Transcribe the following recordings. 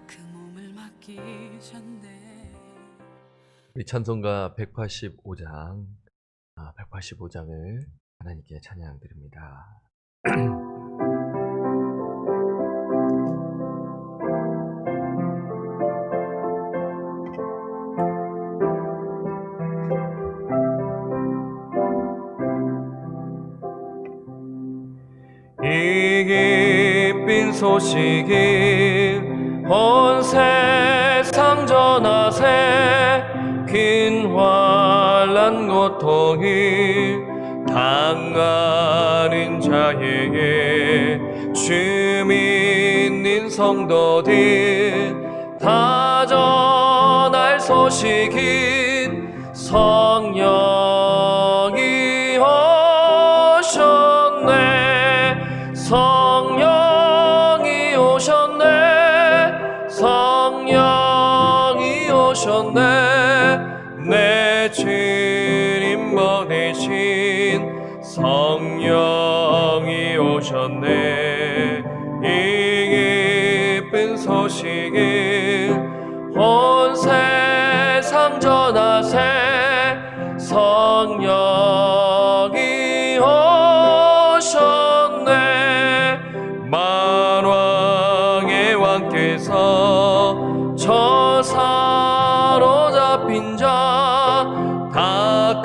그 몸을 맡기셨네. 우리 찬송가 185장, 185장을 하나님께 찬양 드립니다. 이 기쁜 소식이 온 세상 전하세. 긴 환난 고통이 당하는 자에게 주 믿는 성도들 다 전할 소식인 성령이 오셨네. 성령이 오셨네. 성령이 오셨네. 내 주님 보내신 성령이 오셨네. 이 기쁜 소식을 온 세상 전하세. 성령이 오셨네. 만왕의 왕께서 저 사로잡힌 자 다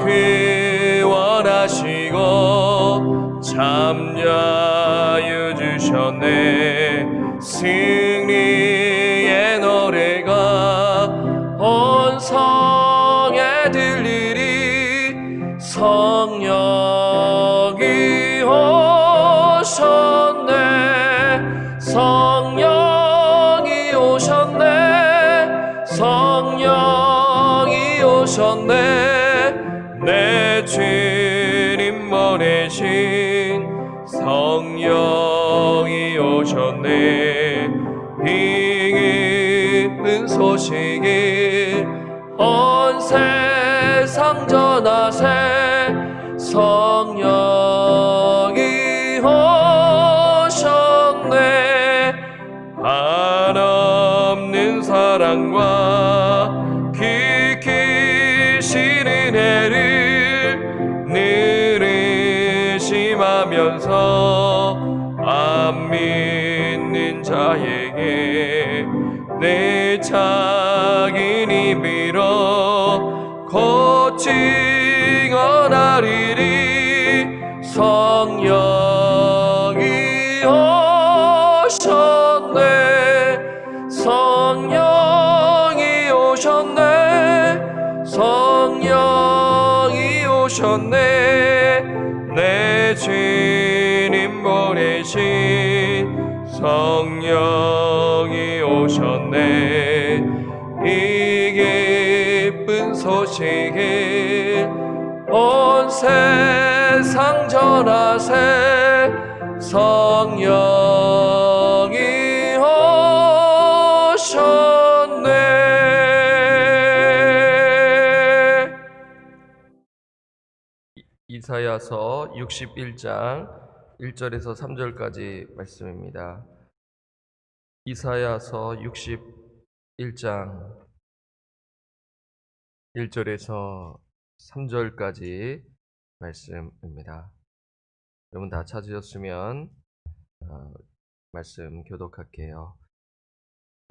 구원하시고 잠자유 주셨네. 승리의 노래가 온 성에 들리리. 성령이 오셨네. 성령이 오셨네. 성령이 오셨네. 내 주님 보내신 성령이 오셨네. 이 기쁜 소식이 온 세상 전하세. 성령이 오셨네. 한없는 사랑과 깊으신 은혜를 늘 의심하면서 안 믿는 자에게 내 작은 힘으로 곧 증언하리리. 성령이 오셨네. 성령이 오셨네. 성령이 오셨네. 내 주님 보내신 성령이 오셨네. 이 기쁜 소식을 온 세상 전하세. 성령이 오셨네. 이사야서 61장 1절에서 3절까지 말씀입니다. 이사야서 61장 1절에서 3절까지 말씀입니다. 여러분 다 찾으셨으면 말씀 교독할게요.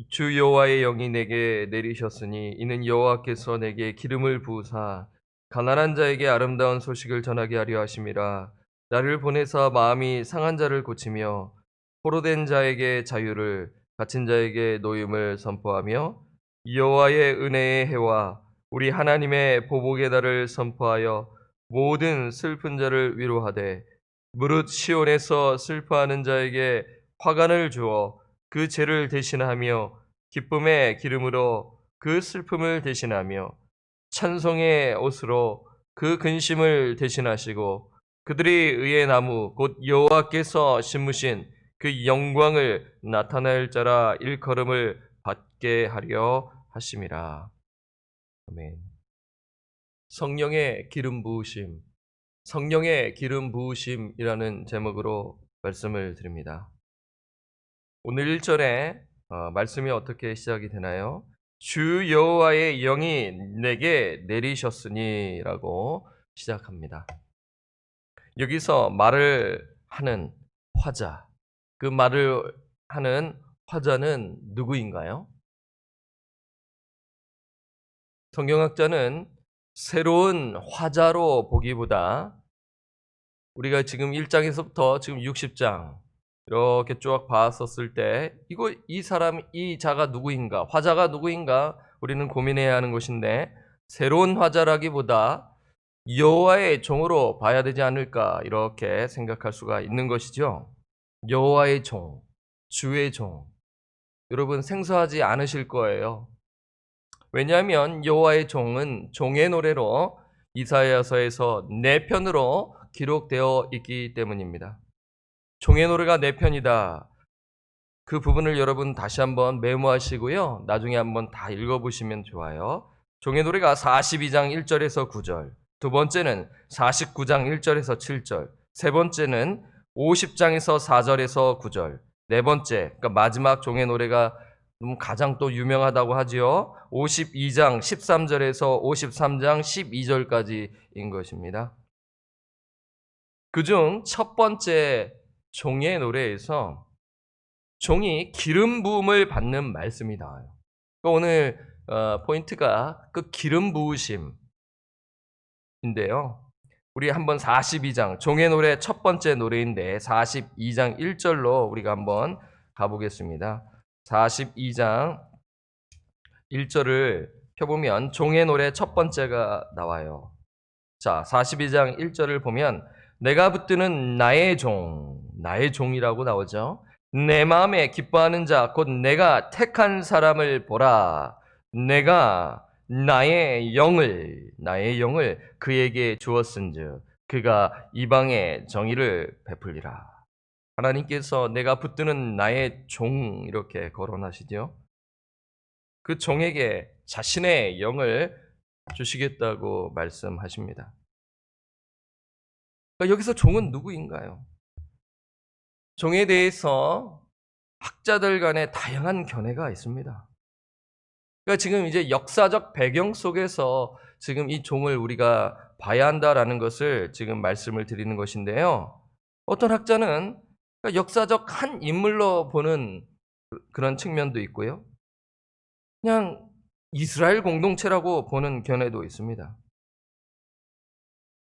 주 여호와의 영이 내게 내리셨으니 이는 여호와께서 내게 기름을 부으사 가난한 자에게 아름다운 소식을 전하게 하려 하심이라. 나를 보내사 마음이 상한 자를 고치며 포로된 자에게 자유를, 갇힌 자에게 노임을 선포하며 여호와의 은혜의 해와 우리 하나님의 보복의 날을 선포하여 모든 슬픈 자를 위로하되 무릇 시온에서 슬퍼하는 자에게 화관을 주어 그 죄를 대신하며 기쁨의 기름으로 그 슬픔을 대신하며 찬송의 옷으로 그 근심을 대신하시고 그들이 의의 나무 곧 여호와께서 심으신 그 영광을 나타낼 자라 일컬음을 받게 하려 하심이라. 아멘. 성령의 기름 부으심, 성령의 기름 부으심이라는 제목으로 말씀을 드립니다. 오늘 1절에 말씀이 어떻게 시작이 되나요? 주 여호와의 영이 내게 내리셨으니라고 시작합니다. 여기서 말을 하는 화자, 그 말을 하는 화자는 누구인가요? 성경학자는 새로운 화자로 보기보다 우리가 지금 1장에서부터 지금 60장 이렇게 쭉 봤었을 때 이 사람, 이 자가 누구인가, 화자가 누구인가 우리는 고민해야 하는 것인데 새로운 화자라기보다 여호와의 종으로 봐야 되지 않을까 이렇게 생각할 수가 있는 것이죠. 여호와의 종, 주의 종. 여러분 생소하지 않으실 거예요. 왜냐하면 여호와의 종은 종의 노래로 이사야서에서 4편으로 기록되어 있기 때문입니다. 종의 노래가 4편이다. 그 부분을 여러분 다시 한번 메모하시고요. 나중에 한번 다 읽어보시면 좋아요. 종의 노래가 42장 1절에서 9절, 두 번째는 49장 1절에서 7절, 세 번째는 50장에서 4절에서 9절, 네 번째, 그러니까 마지막 종의 노래가 가장 또 유명하다고 하지요. 52장 13절에서 53장 12절까지인 것입니다. 그중 첫 번째 종의 노래에서 종이 기름 부음을 받는 말씀이 나와요. 오늘 포인트가 그 기름 부으심인데요. 우리 한번 42장 종의 노래 첫 번째 노래인데 42장 1절로 우리가 한번 가보겠습니다. 42장 1절을 펴보면 종의 노래 첫 번째가 나와요. 자, 42장 1절을 보면 내가 붙드는 나의 종이라고 나오죠. 내 마음에 기뻐하는 자 곧 내가 택한 사람을 보라. 내가 나의 영을 그에게 주었은즉 그가 이방에 정의를 베풀리라. 하나님께서 내가 붙드는 나의 종 이렇게 거론하시죠. 그 종에게 자신의 영을 주시겠다고 말씀하십니다. 그러니까 여기서 종은 누구인가요? 종에 대해서 학자들 간에 다양한 견해가 있습니다. 그러니까 지금 이제 역사적 배경 속에서 지금 이 종을 우리가 봐야 한다라는 것을 지금 말씀을 드리는 것인데요. 어떤 학자는 역사적 한 인물로 보는 그런 측면도 있고요. 그냥 이스라엘 공동체라고 보는 견해도 있습니다.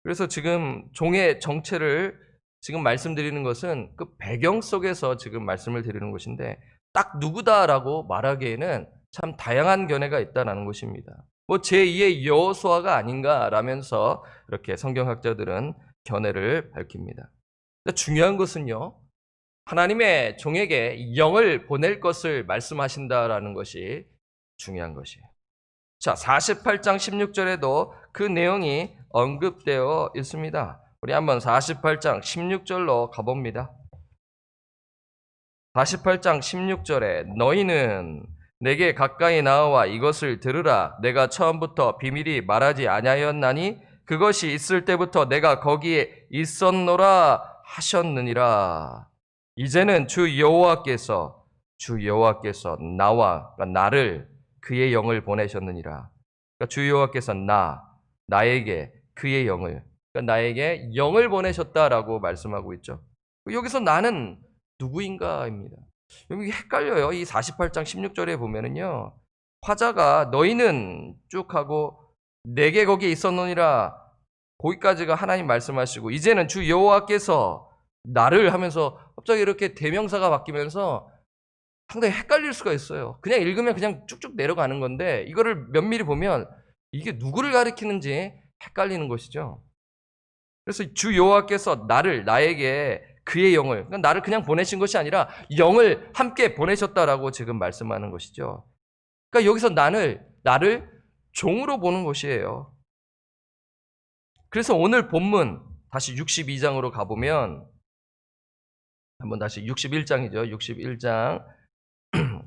그래서 지금 종의 정체를 지금 말씀드리는 것은 그 배경 속에서 지금 말씀을 드리는 것인데 딱 누구다라고 말하기에는 참 다양한 견해가 있다는 것입니다. 뭐 제2의 여호수아가 아닌가라면서 이렇게 성경학자들은 견해를 밝힙니다. 중요한 것은요. 하나님의 종에게 영을 보낼 것을 말씀하신다라는 것이 중요한 것이에요. 자, 48장 16절에도 그 내용이 언급되어 있습니다. 우리 한번 48장 16절로 가봅니다. 48장 16절에 너희는 내게 가까이 나와 이것을 들으라. 내가 처음부터 비밀이 말하지 아니하였나니 그것이 있을 때부터 내가 거기에 있었노라 하셨느니라. 이제는 주 여호와께서 나와, 그러니까 나를 그의 영을 보내셨느니라. 그러니까 주 여호와께서 나에게 그의 영을, 그러니까 나에게 영을 보내셨다라고 말씀하고 있죠. 여기서 나는 누구인가입니다. 여기 헷갈려요. 이 48장 16절에 보면은요. 화자가 너희는 쭉 하고 내게 거기에 있었느니라. 거기까지가 하나님 말씀하시고 이제는 주 여호와께서 나를 하면서 갑자기 이렇게 대명사가 바뀌면서 상당히 헷갈릴 수가 있어요. 그냥 읽으면 그냥 쭉쭉 내려가는 건데 이거를 면밀히 보면 이게 누구를 가리키는지 헷갈리는 것이죠. 그래서 주 여호와께서 나에게 그의 영을, 그러니까 나를 그냥 보내신 것이 아니라 영을 함께 보내셨다라고 지금 말씀하는 것이죠. 그러니까 여기서 나를 종으로 보는 것이에요. 그래서 오늘 본문 다시 62장으로 가보면 한번 다시 61장이죠. 61장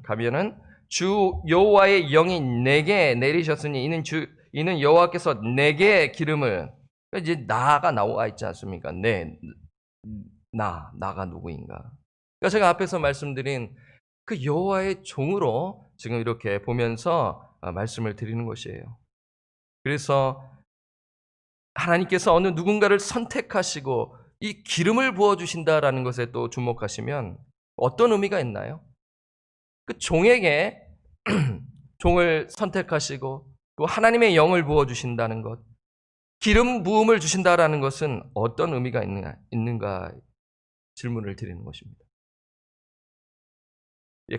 가면은 주 여호와의 영이 내게 내리셨으니 이는 여호와께서 내게 기름을, 그러니까 이제 나가 나와 있지 않습니까? 나가 누구인가? 그러니까 제가 앞에서 말씀드린 그 여호와의 종으로 지금 이렇게 보면서 말씀을 드리는 것이에요. 그래서 하나님께서 어느 누군가를 선택하시고 이 기름을 부어주신다라는 것에 또 주목하시면 어떤 의미가 있나요? 그 종에게 종을 선택하시고 또 하나님의 영을 부어주신다는 것, 기름 부음을 주신다라는 것은 어떤 의미가 있는가 질문을 드리는 것입니다.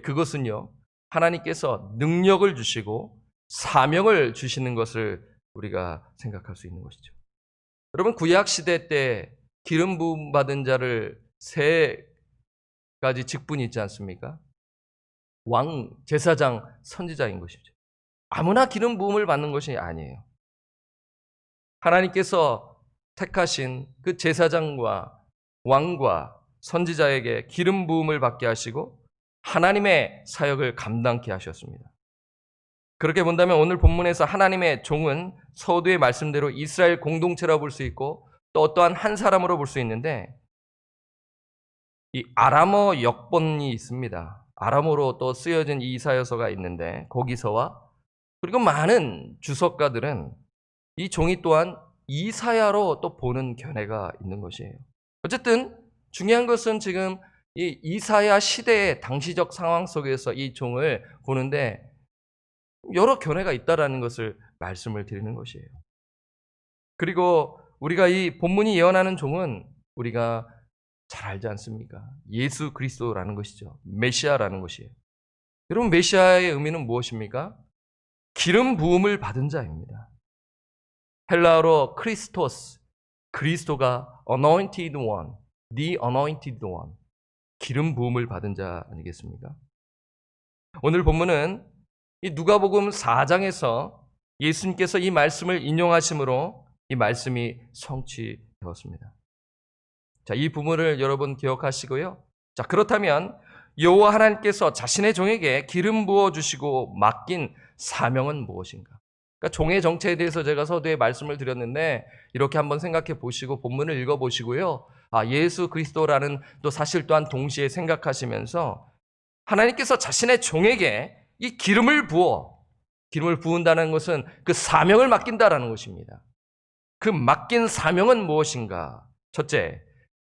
그것은요, 하나님께서 능력을 주시고 사명을 주시는 것을 우리가 생각할 수 있는 것이죠. 여러분, 구약 시대 때 기름 부음 받은 자를 세 가지 직분이 있지 않습니까? 왕, 제사장, 선지자인 것이죠. 아무나 기름 부음을 받는 것이 아니에요. 하나님께서 택하신 그 제사장과 왕과 선지자에게 기름 부음을 받게 하시고 하나님의 사역을 감당케 하셨습니다. 그렇게 본다면 오늘 본문에서 하나님의 종은 서두의 말씀대로 이스라엘 공동체라고 볼 수 있고 또 어떠한 한 사람으로 볼 수 있는데, 이 아람어 역본이 있습니다. 아람어로 또 쓰여진 이 이사야서가 있는데 거기서와 그리고 많은 주석가들은 이 종이 또한 이사야로 또 보는 견해가 있는 것이에요. 어쨌든 중요한 것은 지금 이 이사야 시대의 당시적 상황 속에서 이 종을 보는데 여러 견해가 있다라는 것을 말씀을 드리는 것이에요. 그리고 우리가 이 본문이 예언하는 종은 우리가 잘 알지 않습니까? 예수 그리스도라는 것이죠. 메시아라는 것이에요. 여러분, 메시아의 의미는 무엇입니까? 기름 부음을 받은 자입니다. 헬라어로 크리스토스, 그리스도가 anointed one, the anointed one, 기름 부음을 받은 자 아니겠습니까? 오늘 본문은 이 누가복음 4장에서 예수님께서 이 말씀을 인용하심으로 이 말씀이 성취되었습니다. 자, 이 부분을 여러분 기억하시고요. 자, 그렇다면 여호와 하나님께서 자신의 종에게 기름 부어 주시고 맡긴 사명은 무엇인가? 그러니까 종의 정체에 대해서 제가 서두에 말씀을 드렸는데 이렇게 한번 생각해 보시고 본문을 읽어 보시고요. 예수 그리스도라는 또 사실 또한 동시에 생각하시면서 하나님께서 자신의 종에게 이 기름을 부은다는 것은 그 사명을 맡긴다라는 것입니다. 그 맡긴 사명은 무엇인가? 첫째,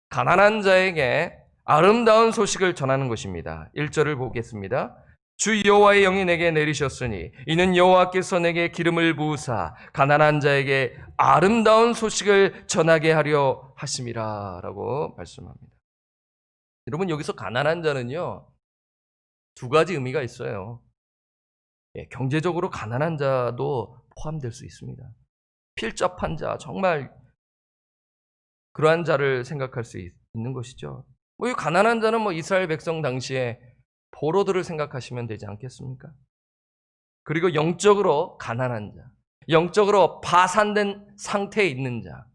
가난한 자에게 아름다운 소식을 전하는 것입니다. 1절을 보겠습니다. 주 여호와의 영이 내게 내리셨으니 이는 여호와께서 내게 기름을 부으사 가난한 자에게 아름다운 소식을 전하게 하려 하심이라 라고 말씀합니다. 여러분, 여기서 가난한 자는요, 두 가지 의미가 있어요. 경제적으로 가난한 자도 포함될 수 있습니다. 필접한 자, 정말 그러한 자를 생각할 수 있는 것이죠. 이 가난한 자는 이스라엘 백성 당시에 포로들을 생각하시면 되지 않겠습니까? 그리고 영적으로 가난한 자, 영적으로 파산된 상태에 있는 자,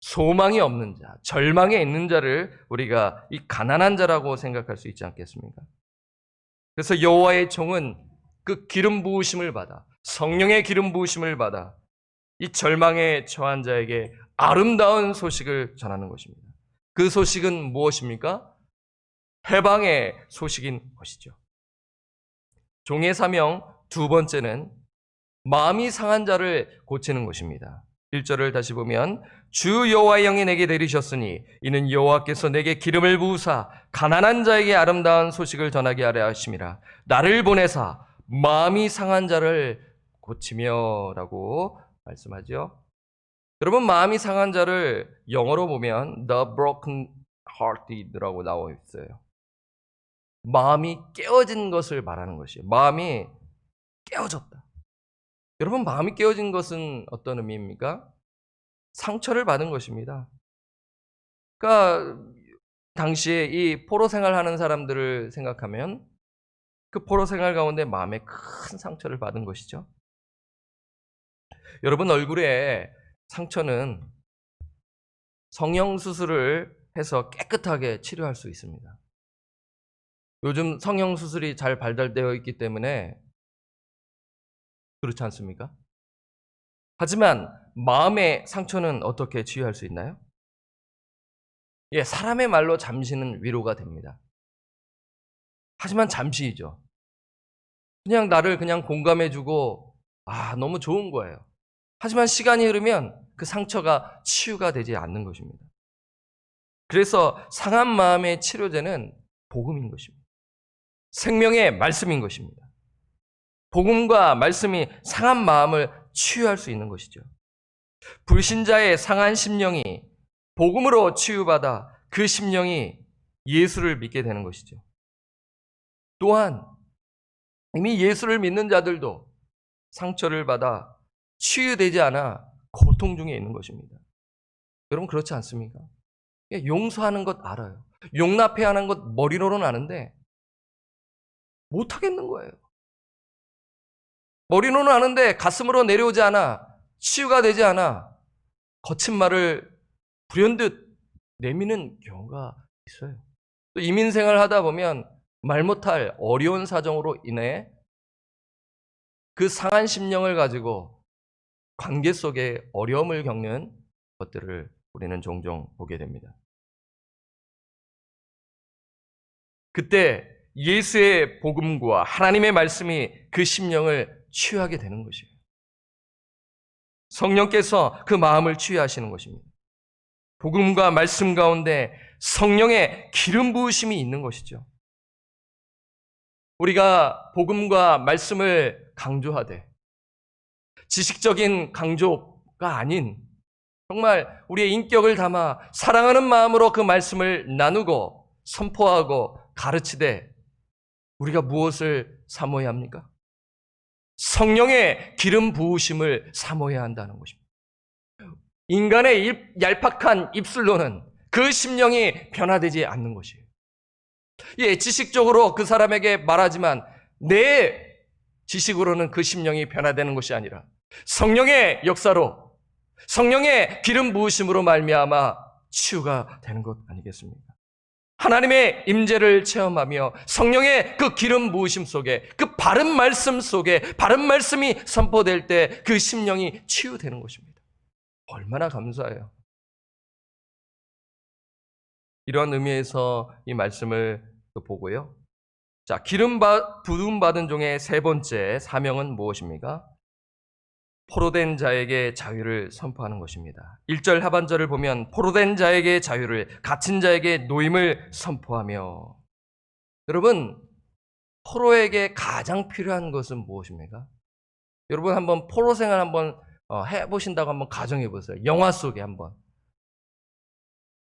소망이 없는 자, 절망에 있는 자를 우리가 이 가난한 자라고 생각할 수 있지 않겠습니까? 그래서 여호와의 종은 그 기름 부으심을 받아, 성령의 기름 부으심을 받아 이 절망에 처한 자에게 아름다운 소식을 전하는 것입니다. 그 소식은 무엇입니까? 해방의 소식인 것이죠. 종의 사명 두 번째는 마음이 상한 자를 고치는 것입니다. 1절을 다시 보면 주 여호와의 영이 내게 내리셨으니 이는 여호와께서 내게 기름을 부으사 가난한 자에게 아름다운 소식을 전하게 하려 하심이라. 나를 보내사 마음이 상한 자를 고치며 라고 말씀하죠. 여러분, 마음이 상한 자를 영어로 보면 the broken hearted라고 나와 있어요. 마음이 깨어진 것을 말하는 것이에요. 마음이 깨어졌다. 여러분, 마음이 깨어진 것은 어떤 의미입니까? 상처를 받은 것입니다. 그러니까 당시에 이 포로 생활하는 사람들을 생각하면 그 포로 생활 가운데 마음에 큰 상처를 받은 것이죠. 여러분, 얼굴에 상처는 성형수술을 해서 깨끗하게 치료할 수 있습니다. 요즘 성형수술이 잘 발달되어 있기 때문에 그렇지 않습니까? 하지만 마음의 상처는 어떻게 치유할 수 있나요? 사람의 말로 잠시는 위로가 됩니다. 하지만 잠시이죠. 그냥 나를 그냥 공감해주고 너무 좋은 거예요. 하지만 시간이 흐르면 그 상처가 치유가 되지 않는 것입니다. 그래서 상한 마음의 치료제는 복음인 것입니다. 생명의 말씀인 것입니다. 복음과 말씀이 상한 마음을 치유할 수 있는 것이죠. 불신자의 상한 심령이 복음으로 치유받아 그 심령이 예수를 믿게 되는 것이죠. 또한 이미 예수를 믿는 자들도 상처를 받아 치유되지 않아 고통 중에 있는 것입니다. 여러분 그렇지 않습니까? 용서하는 것 알아요. 용납해야 하는 것 머리로는 아는데 못하겠는 거예요. 머리로는 아는데 가슴으로 내려오지 않아, 치유가 되지 않아 거친 말을 불현듯 내미는 경우가 있어요. 또 이민생활을 하다 보면 말 못할 어려운 사정으로 인해 그 상한 심령을 가지고 관계 속에 어려움을 겪는 것들을 우리는 종종 보게 됩니다. 그때 예수의 복음과 하나님의 말씀이 그 심령을 치유하게 되는 것이에요. 성령께서 그 마음을 치유하시는 것입니다. 복음과 말씀 가운데 성령의 기름 부으심이 있는 것이죠. 우리가 복음과 말씀을 강조하되 지식적인 강조가 아닌 정말 우리의 인격을 담아 사랑하는 마음으로 그 말씀을 나누고 선포하고 가르치되 우리가 무엇을 사모해야 합니까? 성령의 기름 부으심을 사모해야 한다는 것입니다. 인간의 얄팍한 입술로는 그 심령이 변화되지 않는 것이에요. 지식적으로 그 사람에게 말하지만 내 지식으로는 그 심령이 변화되는 것이 아니라 성령의 역사로 성령의 기름 부으심으로 말미암아 치유가 되는 것 아니겠습니까? 하나님의 임재를 체험하며 성령의 그 기름 부으심 속에 그 바른 말씀 속에 바른 말씀이 선포될 때 그 심령이 치유되는 것입니다. 얼마나 감사해요. 이러한 의미에서 이 말씀을 보고요. 자, 부음 받은 종의 세 번째 사명은 무엇입니까? 포로된 자에게 자유를 선포하는 것입니다. 1절 하반절을 보면 포로된 자에게 자유를, 갇힌 자에게 노임을 선포하며. 여러분, 포로에게 가장 필요한 것은 무엇입니까? 여러분 한번 포로 생활 한번 해보신다고 한번 가정해 보세요. 영화 속에 한번.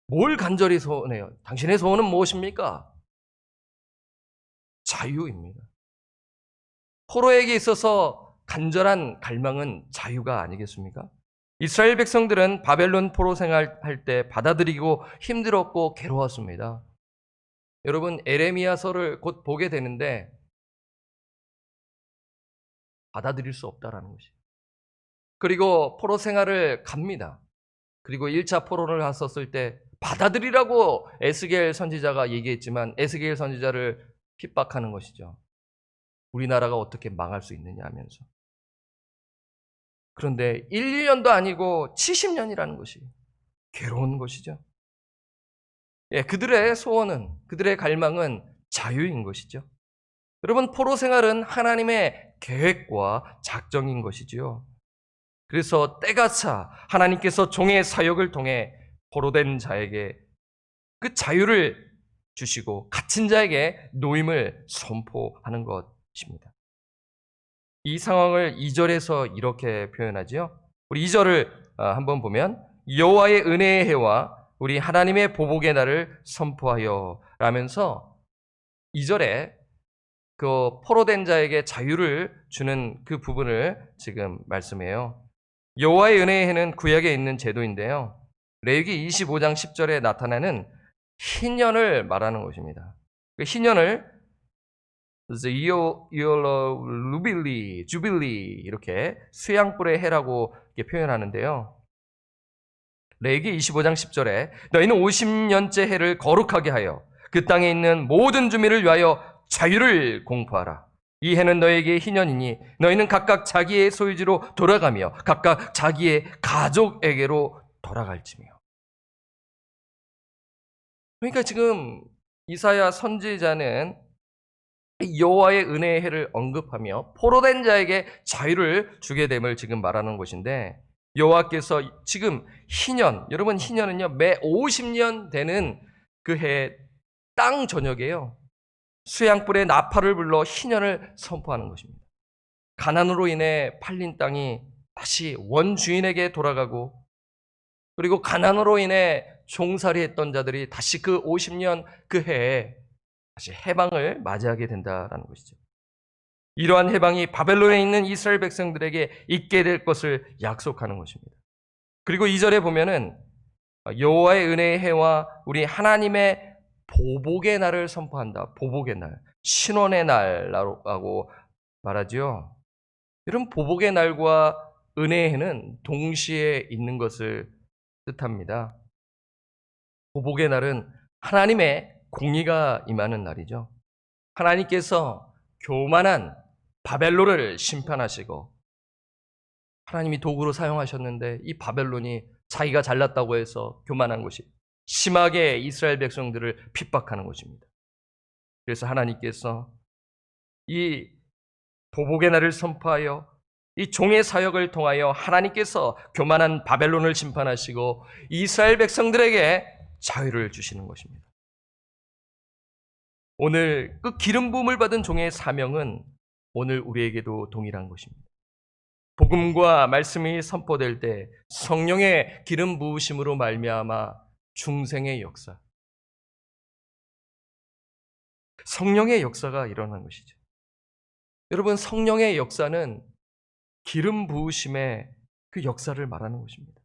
뭘 간절히 소원해요? 당신의 소원은 무엇입니까? 자유입니다. 포로에게 있어서 간절한 갈망은 자유가 아니겠습니까? 이스라엘 백성들은 바벨론 포로 생활할 때 받아들이고 힘들었고 괴로웠습니다. 여러분 에레미야서를 곧 보게 되는데 받아들일 수 없다라는 것이에요. 그리고 포로 생활을 갑니다. 그리고 1차 포로를 갔었을 때 받아들이라고 에스겔 선지자가 얘기했지만 에스겔 선지자를 핍박하는 것이죠. 우리나라가 어떻게 망할 수 있느냐 하면서. 그런데 1, 2년도 아니고 70년이라는 것이 괴로운 것이죠. 그들의 소원은, 그들의 갈망은 자유인 것이죠. 여러분, 포로 생활은 하나님의 계획과 작정인 것이지요. 그래서 때가 차 하나님께서 종의 사역을 통해 포로된 자에게 그 자유를 주시고 갇힌 자에게 노임을 선포하는 것입니다. 이 상황을 2절에서 이렇게 표현하지요. 우리 2절을 한번 보면 여호와의 은혜의 해와 우리 하나님의 보복의 날을 선포하여 라면서 2절에 그 포로된 자에게 자유를 주는 그 부분을 지금 말씀해요. 여호와의 은혜의 해는 구약에 있는 제도인데요. 레위기 25장 10절에 나타나는 희년을 말하는 것입니다. 그 희년을 The year of jubilee 이렇게 수양불의 해라고 표현하는데요. 레위기 25장 10절에 너희는 50년째 해를 거룩하게 하여 그 땅에 있는 모든 주민을 위하여 자유를 공포하라. 이 해는 너에게 희년이니 너희는 각각 자기의 소유지로 돌아가며 각각 자기의 가족에게로 돌아갈지며. 그러니까 지금 이사야 선지자는 여호와의 은혜의 해를 언급하며 포로된 자에게 자유를 주게 됨을 지금 말하는 것인데, 여호와께서 지금 희년, 여러분 희년은요 매 50년 되는 그 해 땅 전역에요 수양불에 나팔을 불러 희년을 선포하는 것입니다. 가난으로 인해 팔린 땅이 다시 원주인에게 돌아가고, 그리고 가난으로 인해 종살이했던 자들이 다시 그 50년 그 해에 다시 해방을 맞이하게 된다라는 것이죠. 이러한 해방이 바벨론에 있는 이스라엘 백성들에게 있게 될 것을 약속하는 것입니다. 그리고 2절에 보면은 여호와의 은혜의 해와 우리 하나님의 보복의 날을 선포한다. 보복의 날, 신원의 날이라고 말하지요. 여러분, 보복의 날과 은혜의 해는 동시에 있는 것을 뜻합니다. 보복의 날은 하나님의 공의가 임하는 날이죠. 하나님께서 교만한 바벨론을 심판하시고, 하나님이 도구로 사용하셨는데 이 바벨론이 자기가 잘났다고 해서 교만한 것이 심하게 이스라엘 백성들을 핍박하는 것입니다. 그래서 하나님께서 이 보복의 날을 선포하여 이 종의 사역을 통하여 하나님께서 교만한 바벨론을 심판하시고 이스라엘 백성들에게 자유를 주시는 것입니다. 오늘 그 기름 부음을 받은 종의 사명은 오늘 우리에게도 동일한 것입니다. 복음과 말씀이 선포될 때 성령의 기름 부으심으로 말미암아 중생의 역사, 성령의 역사가 일어나는 것이죠. 여러분, 성령의 역사는 기름 부으심의 그 역사를 말하는 것입니다.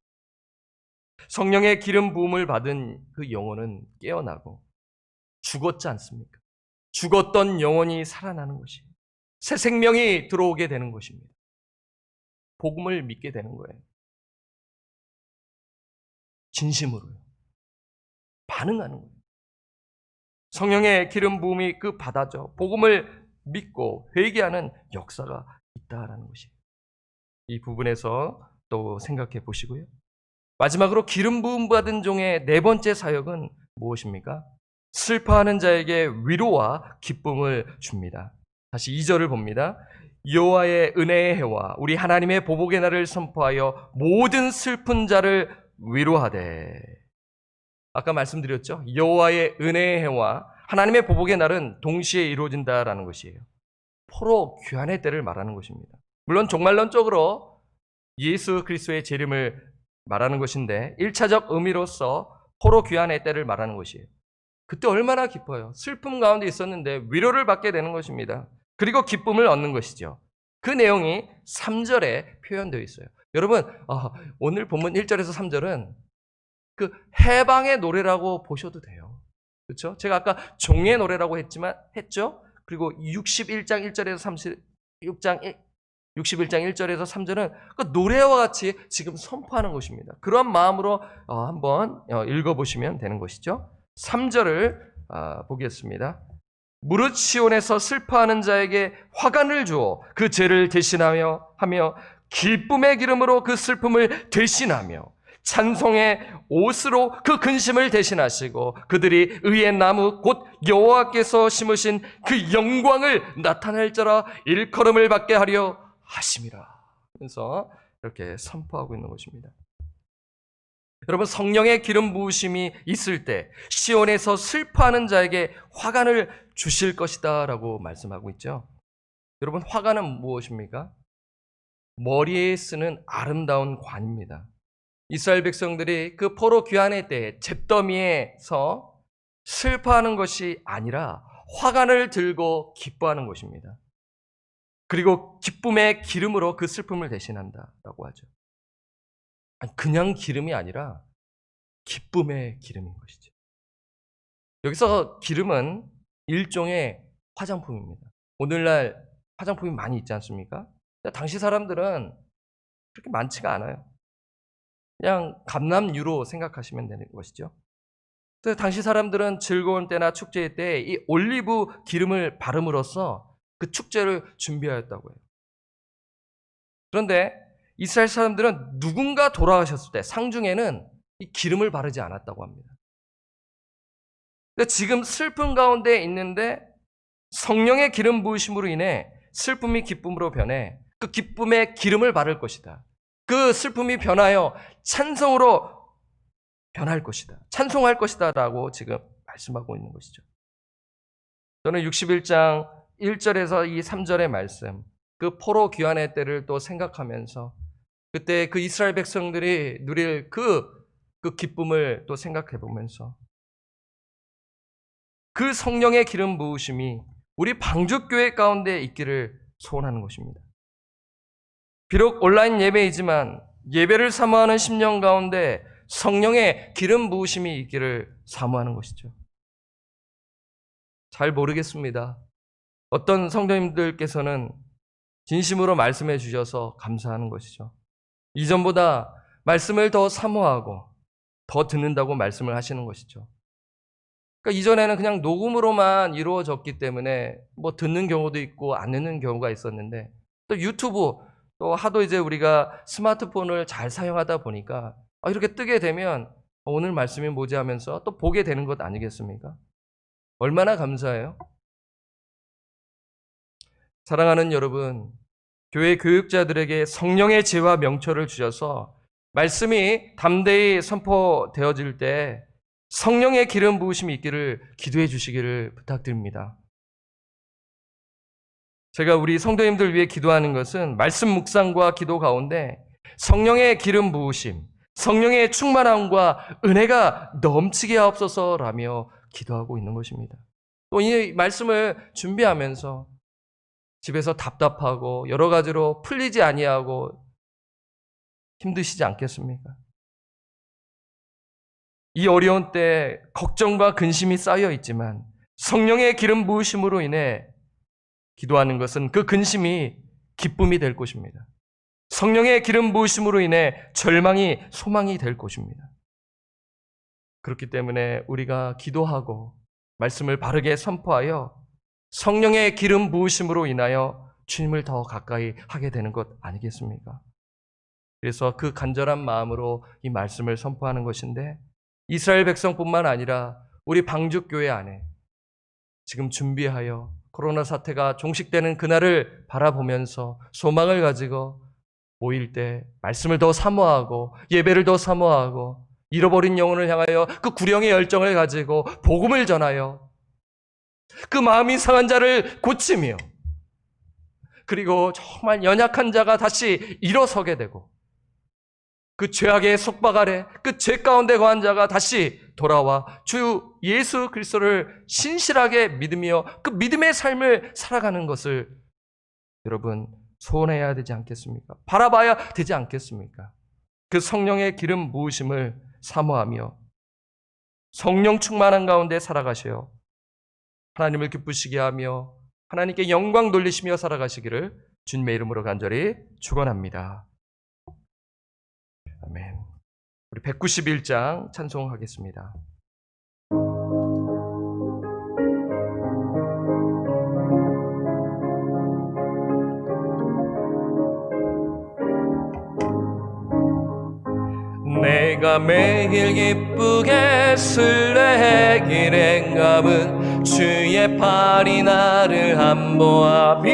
성령의 기름 부음을 받은 그 영혼은 깨어나고 죽었지 않습니까? 죽었던 영혼이 살아나는 것이에요. 새 생명이 들어오게 되는 것입니다. 복음을 믿게 되는 거예요. 진심으로요. 반응하는 거예요. 성령의 기름 부음이 그 받아져 복음을 믿고 회개하는 역사가 있다라는 것이에요. 이 부분에서 또 생각해 보시고요. 마지막으로 기름 부음 받은 종의 네 번째 사역은 무엇입니까? 슬퍼하는 자에게 위로와 기쁨을 줍니다. 다시 2절을 봅니다. 여호와의 은혜의 해와 우리 하나님의 보복의 날을 선포하여 모든 슬픈 자를 위로하되. 아까 말씀드렸죠? 여호와의 은혜의 해와 하나님의 보복의 날은 동시에 이루어진다라는 것이에요. 포로 귀환의 때를 말하는 것입니다. 물론 종말론적으로 예수 그리스도의 재림을 말하는 것인데 1차적 의미로서 포로 귀환의 때를 말하는 것이에요. 그때 얼마나 기뻐요. 슬픔 가운데 있었는데 위로를 받게 되는 것입니다. 그리고 기쁨을 얻는 것이죠. 그 내용이 3절에 표현되어 있어요. 여러분, 오늘 본문 1절에서 3절은 그 해방의 노래라고 보셔도 돼요. 그렇죠? 제가 아까 종의 노래라고 했죠? 그리고 61장 1절에서 61장 1절에서 3절은 그 노래와 같이 지금 선포하는 것입니다. 그런 마음으로 한번 읽어보시면 되는 것이죠. 3절을 보겠습니다. 무릇 시온에서 슬퍼하는 자에게 화관을 주어 그 죄를 대신하며 기쁨의 기름으로 그 슬픔을 대신하며 찬송의 옷으로 그 근심을 대신하시고 그들이 의의 나무 곧 여호와께서 심으신 그 영광을 나타낼자라 일컬음을 받게 하려 하심이라. 그래서 이렇게 선포하고 있는 것입니다. 여러분, 성령의 기름 부으심이 있을 때 시온에서 슬퍼하는 자에게 화관을 주실 것이다 라고 말씀하고 있죠. 여러분, 화관은 무엇입니까? 머리에 쓰는 아름다운 관입니다. 이스라엘 백성들이 그 포로 귀환의 때 잿더미에서 슬퍼하는 것이 아니라 화관을 들고 기뻐하는 것입니다. 그리고 기쁨의 기름으로 그 슬픔을 대신한다라고 하죠. 아니, 그냥 기름이 아니라 기쁨의 기름인 것이죠. 여기서 기름은 일종의 화장품입니다. 오늘날 화장품이 많이 있지 않습니까? 당시 사람들은 그렇게 많지가 않아요. 그냥 감람유로 생각하시면 되는 것이죠. 그래서 당시 사람들은 즐거운 때나 축제의 때 이 올리브 기름을 바름으로써 그 축제를 준비하였다고 해요. 그런데 이스라엘 사람들은 누군가 돌아가셨을 때 상중에는 이 기름을 바르지 않았다고 합니다. 근데 지금 슬픔 가운데 있는데 성령의 기름 부으심으로 인해 슬픔이 기쁨으로 변해 그 기쁨에 기름을 바를 것이다. 그 슬픔이 변하여 찬송으로 변할 것이다. 찬송할 것이다 라고 지금 말씀하고 있는 것이죠. 저는 61장 1절에서 이 3절의 말씀, 그 포로 귀환의 때를 또 생각하면서 그때 그 이스라엘 백성들이 누릴 그 기쁨을 또 생각해 보면서 그 성령의 기름 부으심이 우리 방주교회 가운데 있기를 소원하는 것입니다. 비록 온라인 예배이지만 예배를 사모하는 심령 가운데 성령의 기름 부으심이 있기를 사모하는 것이죠. 잘 모르겠습니다. 어떤 성도님들께서는 진심으로 말씀해 주셔서 감사하는 것이죠. 이전보다 말씀을 더 사모하고 더 듣는다고 말씀을 하시는 것이죠. 그러니까 이전에는 그냥 녹음으로만 이루어졌기 때문에 뭐 듣는 경우도 있고 안 듣는 경우가 있었는데 또 유튜브 또 하도 이제 우리가 스마트폰을 잘 사용하다 보니까 이렇게 뜨게 되면 오늘 말씀이 뭐지 하면서 또 보게 되는 것 아니겠습니까? 얼마나 감사해요? 사랑하는 여러분, 교회 교육자들에게 성령의 지혜와 명철을 주셔서 말씀이 담대히 선포되어질 때 성령의 기름 부으심이 있기를 기도해 주시기를 부탁드립니다. 제가 우리 성도님들 위해 기도하는 것은 말씀 묵상과 기도 가운데 성령의 기름 부으심, 성령의 충만함과 은혜가 넘치게 하옵소서라며 기도하고 있는 것입니다. 또 이 말씀을 준비하면서 집에서 답답하고 여러 가지로 풀리지 아니하고 힘드시지 않겠습니까? 이 어려운 때 걱정과 근심이 쌓여 있지만 성령의 기름 부으심으로 인해 기도하는 것은 그 근심이 기쁨이 될 것입니다. 성령의 기름 부으심으로 인해 절망이 소망이 될 것입니다. 그렇기 때문에 우리가 기도하고 말씀을 바르게 선포하여 성령의 기름 부으심으로 인하여 주님을 더 가까이 하게 되는 것 아니겠습니까? 그래서 그 간절한 마음으로 이 말씀을 선포하는 것인데 이스라엘 백성뿐만 아니라 우리 방주교회 안에 지금 준비하여 코로나 사태가 종식되는 그날을 바라보면서 소망을 가지고 모일 때 말씀을 더 사모하고 예배를 더 사모하고 잃어버린 영혼을 향하여 그 구령의 열정을 가지고 복음을 전하여 그 마음이 상한 자를 고치며 그리고 정말 연약한 자가 다시 일어서게 되고 그 죄악의 속박 아래 그 죄 가운데 거한 자가 다시 돌아와 주 예수 그리스도를 신실하게 믿으며 그 믿음의 삶을 살아가는 것을 여러분 소원해야 되지 않겠습니까? 바라봐야 되지 않겠습니까? 그 성령의 기름 부으심을 사모하며 성령 충만한 가운데 살아가셔 하나님을 기쁘시게 하며 하나님께 영광 돌리시며 살아가시기를 주님의 이름으로 간절히 축원합니다. 아멘. 우리 191장 찬송하겠습니다. 내가 매일 기쁘게 순례의 길에 감은 주의 팔이 나를 안보하며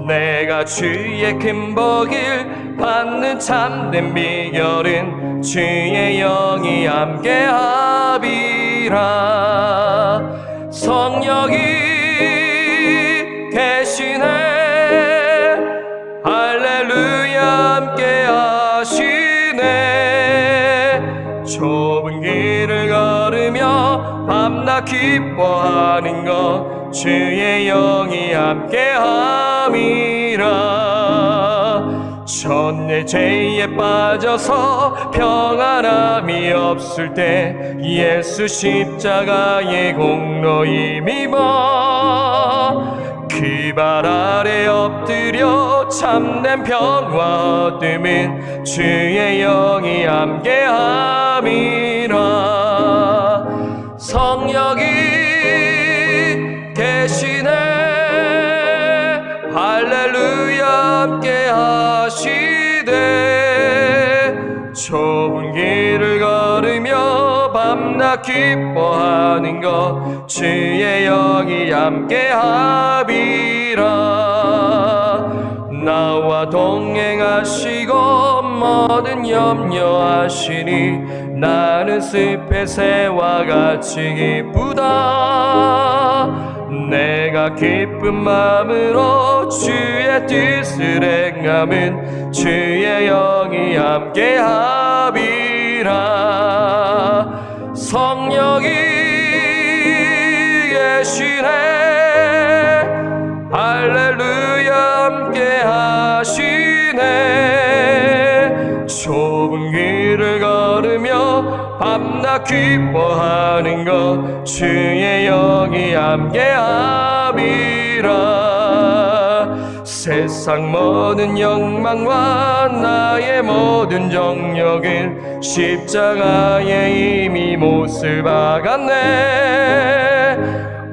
내가 주의 큰 복을 받는 참된 비결은 주의 영이 함께하리라. 성령이 계시네 할렐루야 함께하시네. 좁은 길을 걸으며 밤낮 기뻐하는 것 주의 영이 함께함이라. 전내 죄에 빠져서 평안함이 없을 때 예수 십자가의 공로 힘입어 그 발 아래 엎드려 참된 평화 얻음은 주의 영이 함께함이라. 성령이 계시네 할렐루야 함께하시네. 좁은 길을 걸으며 밤낮 밤낮 기뻐하는 것 주의 영이 함께하리라. 나와 동행하시고 모든 염려하시니 나는 숲의 새와 같이 기쁘다. 내가 기쁜 마음으로 주의 뜻을 행함은 주의 영이 함께하리라. 성령이 계시네 할렐루야 함께하시네. 좁은 길을 걸으며 밤낮 기뻐하는 것 주의 영이 함께하리라. 세상 모든 욕망과 나의 모든 정욕은 십자가에 이미 못을 박았네.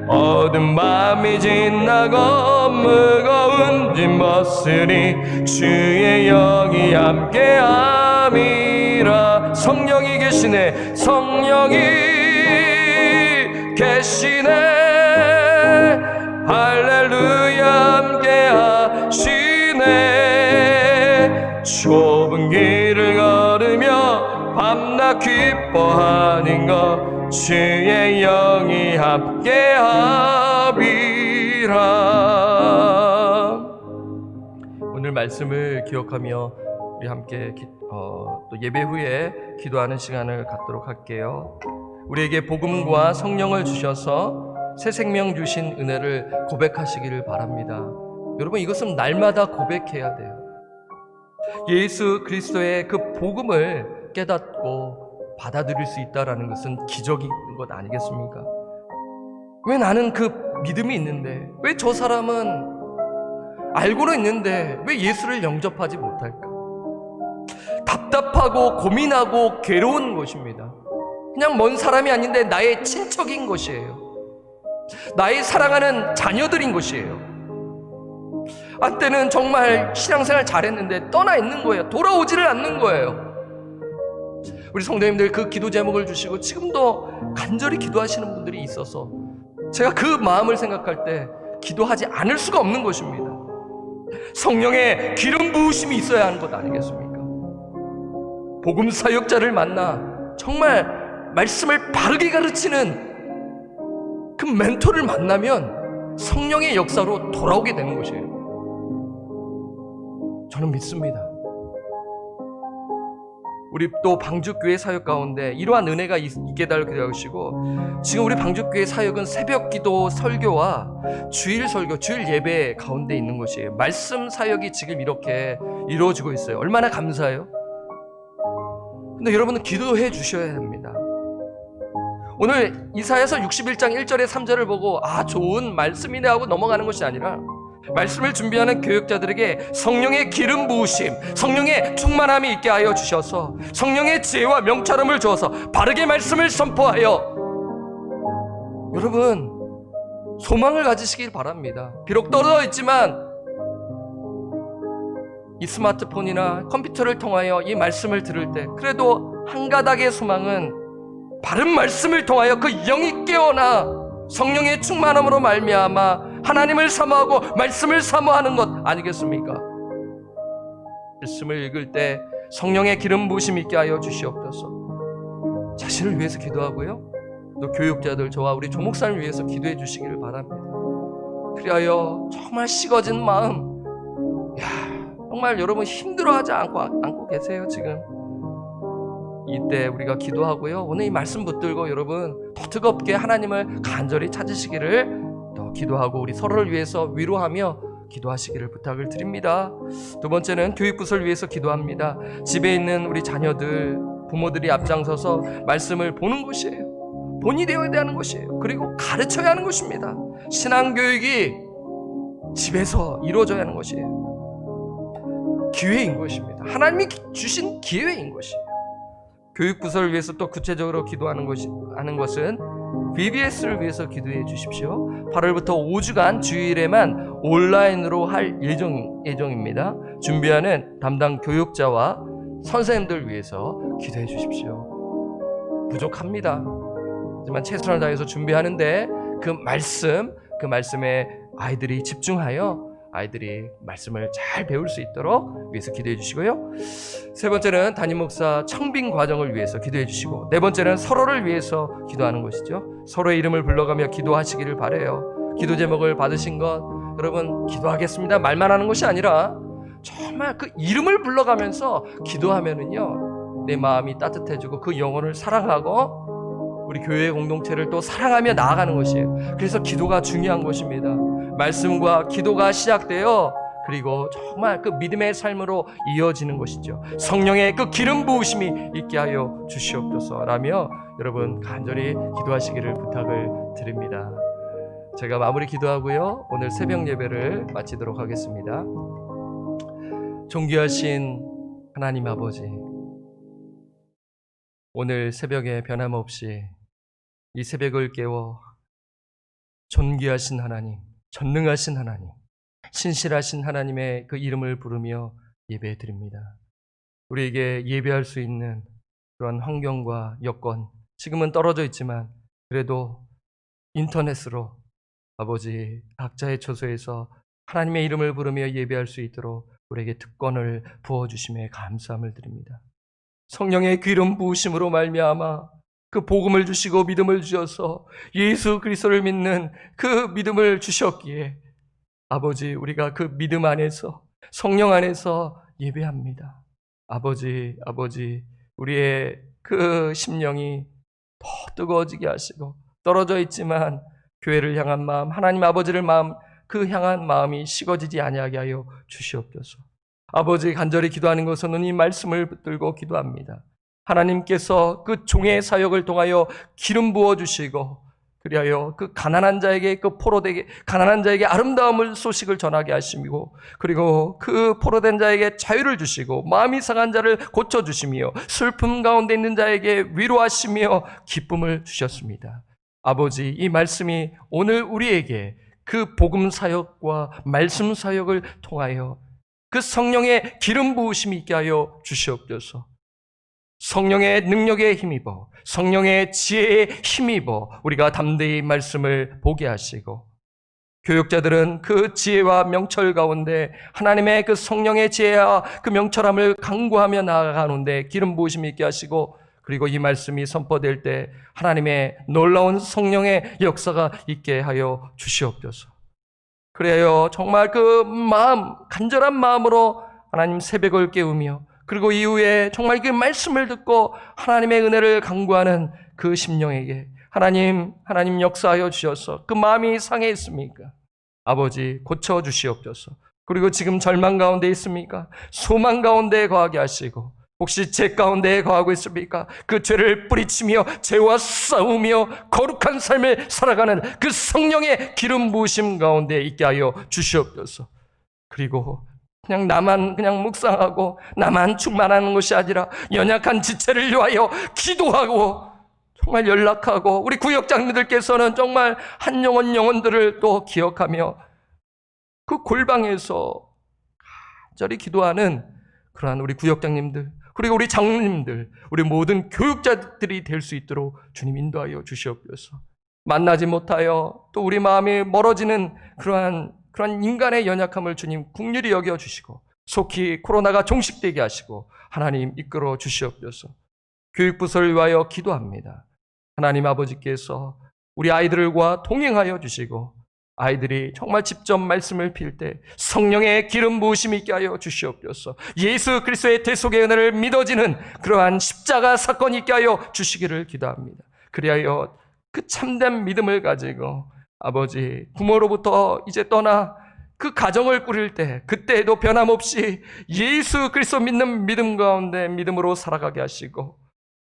어두운 밤이 지나고 무거운 짐 벗으니 주의 영이 함께함이라. 성령이 계시네 성령이 계시네 할렐루야 함께하시네. 좁은 길을 걸으며 밤낮 기뻐하는 것 주의 영이 함께하리라. 오늘 말씀을 기억하며 우리 함께 또 예배 후에 기도하는 시간을 갖도록 할게요. 우리에게 복음과 성령을 주셔서 새 생명 주신 은혜를 고백하시기를 바랍니다. 여러분, 이것은 날마다 고백해야 돼요. 예수 그리스도의 그 복음을 깨닫고 받아들일 수 있다는 것은 기적인 것 아니겠습니까? 왜 나는 그 믿음이 있는데, 왜 저 사람은 알고는 있는데 왜 예수를 영접하지 못할까? 답답하고 고민하고 괴로운 것입니다. 그냥 먼 사람이 아닌데 나의 친척인 것이에요. 나의 사랑하는 자녀들인 것이에요. 한때는 정말 신앙생활 잘했는데 떠나 있는 거예요. 돌아오지를 않는 거예요. 우리 성도님들 그 기도 제목을 주시고 지금도 간절히 기도하시는 분들이 있어서 제가 그 마음을 생각할 때 기도하지 않을 수가 없는 것입니다. 성령의 기름 부으심이 있어야 하는 것 아니겠습니까? 복음 사역자를 만나 정말 말씀을 바르게 가르치는 그 멘토를 만나면 성령의 역사로 돌아오게 되는 것이에요. 저는 믿습니다. 우리 또 방주교회 사역 가운데 이러한 은혜가 있게 달라고 하시고, 지금 우리 방주교회 사역은 새벽 기도 설교와 주일 설교, 주일 예배 가운데 있는 것이에요. 말씀 사역이 지금 이렇게 이루어지고 있어요. 얼마나 감사해요. 근데 여러분은 기도해 주셔야 합니다. 오늘 이사야서 61장 1절에 3절을 보고 좋은 말씀이네 하고 넘어가는 것이 아니라, 말씀을 준비하는 교육자들에게 성령의 기름 부으심, 성령의 충만함이 있게 하여 주셔서 성령의 지혜와 명철함을 주어서 바르게 말씀을 선포하여 여러분 소망을 가지시길 바랍니다. 비록 떨어져 있지만 이 스마트폰이나 컴퓨터를 통하여 이 말씀을 들을 때 그래도 한 가닥의 소망은 바른 말씀을 통하여 그 영이 깨어나 성령의 충만함으로 말미암아 하나님을 사모하고 말씀을 사모하는 것 아니겠습니까? 말씀을 읽을 때 성령의 기름 부으심 있게 하여 주시옵소서. 자신을 위해서 기도하고요, 또 교육자들, 저와 우리 조목사를 위해서 기도해 주시기를 바랍니다. 그리하여 정말 식어진 마음, 정말 여러분 힘들어하지 않고 계세요. 지금 이때 우리가 기도하고요, 오늘 이 말씀 붙들고 여러분 더 뜨겁게 하나님을 간절히 찾으시기를 더 기도하고 우리 서로를 위해서 위로하며 기도하시기를 부탁을 드립니다. 두 번째는 교육부서를 위해서 기도합니다. 집에 있는 우리 자녀들, 부모들이 앞장서서 말씀을 보는 것이에요. 본이 되어야 하는 것이에요. 그리고 가르쳐야 하는 것입니다. 신앙교육이 집에서 이루어져야 하는 것이에요. 기회인 것입니다. 하나님이 주신 기회인 것이에요. 교육부서를 위해서 또 구체적으로 기도하는 것은 BBS를 위해서 기도해 주십시오. 8월부터 5주간 주일에만 온라인으로 할 예정입니다. 준비하는 담당 교육자와 선생님들 위해서 기도해 주십시오. 부족합니다. 하지만 최선을 다해서 준비하는데 그 말씀에 아이들이 집중하여 아이들이 말씀을 잘 배울 수 있도록 위해서 기도해 주시고요. 세 번째는 담임 목사 청빙 과정을 위해서 기도해 주시고, 네 번째는 서로를 위해서 기도하는 것이죠. 서로의 이름을 불러가며 기도하시기를 바라요. 기도 제목을 받으신 것, 여러분 기도하겠습니다 말만 하는 것이 아니라 정말 그 이름을 불러가면서 기도하면은요, 내 마음이 따뜻해지고 그 영혼을 사랑하고 우리 교회 공동체를 또 사랑하며 나아가는 것이에요. 그래서 기도가 중요한 것입니다. 말씀과 기도가 시작되어 그리고 정말 그 믿음의 삶으로 이어지는 것이죠. 성령의 그 기름 부으심이 있게 하여 주시옵소서 라며 여러분 간절히 기도하시기를 부탁을 드립니다. 제가 마무리 기도하고요, 오늘 새벽 예배를 마치도록 하겠습니다. 존귀하신 하나님 아버지, 오늘 새벽에 변함없이 이 새벽을 깨워 존귀하신 하나님, 전능하신 하나님, 신실하신 하나님의 그 이름을 부르며 예배 드립니다. 우리에게 예배할 수 있는 그런 환경과 여건, 지금은 떨어져 있지만 그래도 인터넷으로 아버지 각자의 처소에서 하나님의 이름을 부르며 예배할 수 있도록 우리에게 특권을 부어주심에 감사함을 드립니다. 성령의 기름 부으심으로 말미암아 그 복음을 주시고 믿음을 주셔서 예수 그리스도를 믿는 그 믿음을 주셨기에 아버지, 우리가 그 믿음 안에서 성령 안에서 예배합니다. 아버지, 우리의 그 심령이 더 뜨거워지게 하시고, 떨어져 있지만 교회를 향한 마음, 하나님 아버지를 그 향한 마음이 식어지지 아니하게 하여 주시옵소서. 아버지, 간절히 기도하는 것은 이 말씀을 붙들고 기도합니다. 하나님께서 그 종의 사역을 통하여 기름 부어주시고, 그리하여 그 가난한 자에게, 그 포로되게 가난한 자에게 아름다움을 소식을 전하게 하시고, 그리고 그 포로된 자에게 자유를 주시고, 마음이 상한 자를 고쳐주시며, 슬픔 가운데 있는 자에게 위로하시며 기쁨을 주셨습니다. 아버지, 이 말씀이 오늘 우리에게 그 복음 사역과 말씀 사역을 통하여 그 성령의 기름 부으심이 있게 하여 주시옵소서. 성령의 능력에 힘입어, 성령의 지혜에 힘입어 우리가 담대히 말씀을 보게 하시고, 교육자들은 그 지혜와 명철 가운데 하나님의 그 성령의 지혜와 그 명철함을 강구하며 나아가는데 기름 부으심이 있게 하시고, 그리고 이 말씀이 선포될 때 하나님의 놀라운 성령의 역사가 있게 하여 주시옵소서. 그래요, 정말 그 마음, 간절한 마음으로 하나님 새벽을 깨우며, 그리고 이후에 정말 그 말씀을 듣고 하나님의 은혜를 간구하는 그 심령에게 하나님 역사하여 주셔서 그 마음이 상해 있습니까? 아버지, 고쳐 주시옵소서. 그리고 지금 절망 가운데 있습니까? 소망 가운데 거하게 하시고, 혹시 죄 가운데 거하고 있습니까? 그 죄를 뿌리치며 죄와 싸우며 거룩한 삶을 살아가는 그 성령의 기름 부으심 가운데 있게 하여 주시옵소서. 그리고 나만 묵상하고 나만 충만하는 것이 아니라 연약한 지체를 위하여 기도하고 정말 연락하고, 우리 구역장님들께서는 정말 한 영혼들을 또 기억하며 그 골방에서 간절히 기도하는 그러한 우리 구역장님들, 그리고 우리 장로님들, 우리 모든 교육자들이 될 수 있도록 주님 인도하여 주시옵소서. 만나지 못하여 또 우리 마음이 멀어지는 그러한 인간의 연약함을 주님 긍휼히 여겨주시고, 속히 코로나가 종식되게 하시고 하나님 이끌어 주시옵소서. 교육부서를 위하여 기도합니다. 하나님 아버지께서 우리 아이들과 동행하여 주시고, 아이들이 정말 직접 말씀을 필 때 성령의 기름 부으심이 있게 하여 주시옵소서. 예수 그리스도의 대속의 은혜를 믿어지는 그러한 십자가 사건이 있게 하여 주시기를 기도합니다. 그리하여 그 참된 믿음을 가지고 아버지, 부모로부터 이제 떠나 그 가정을 꾸릴 때 그때에도 변함없이 예수 그리스도 믿는 믿음 가운데 믿음으로 살아가게 하시고,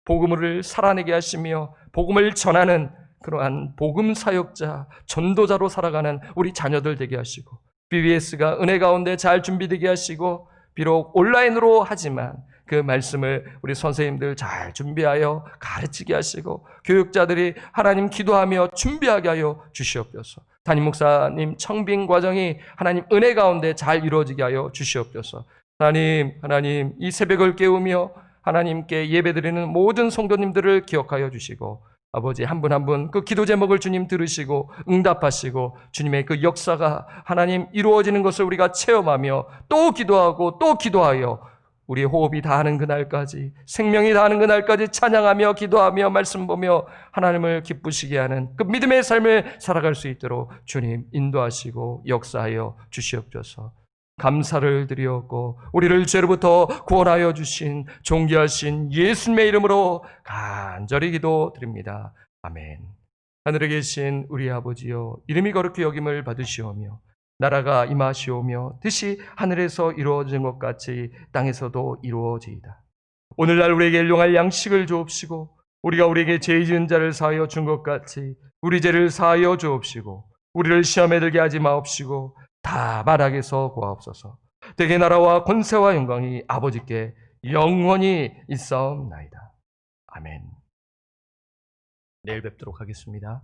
복음을 살아내게 하시며 복음을 전하는 그러한 복음 사역자, 전도자로 살아가는 우리 자녀들 되게 하시고, BBS가 은혜 가운데 잘 준비되게 하시고, 비록 온라인으로 하지만 그 말씀을 우리 선생님들 잘 준비하여 가르치게 하시고, 교육자들이 하나님 기도하며 준비하게 하여 주시옵소서. 담임 목사님 청빙 과정이 하나님 은혜 가운데 잘 이루어지게 하여 주시옵소서. 하나님 이 새벽을 깨우며 하나님께 예배드리는 모든 성도님들을 기억하여 주시고, 아버지 한 분 한 분 그 기도 제목을 주님 들으시고 응답하시고 주님의 그 역사가 하나님 이루어지는 것을 우리가 체험하며 또 기도하고 또 기도하여 우리 호흡이 다하는 그날까지 생명이 다하는 그날까지 찬양하며 기도하며 말씀 보며 하나님을 기쁘시게 하는 그 믿음의 삶을 살아갈 수 있도록 주님 인도하시고 역사하여 주시옵소서. 감사를 드리었고 우리를 죄로부터 구원하여 주신 존귀하신 예수님의 이름으로 간절히 기도드립니다. 아멘. 하늘에 계신 우리 아버지여 이름이 거룩히 여김을 받으시오며 나라가 임하시오며 뜻이 하늘에서 이루어진 것 같이 땅에서도 이루어지이다. 오늘날 우리에게 일용할 양식을 주옵시고 우리가 우리에게 죄 지은 자를 사하여 준 것 같이 우리 죄를 사하여 주옵시고 우리를 시험에 들게 하지 마옵시고 다 만악에서 구하옵소서. 대개 나라와 권세와 영광이 아버지께 영원히 있사옵나이다. 아멘. 내일 뵙도록 하겠습니다.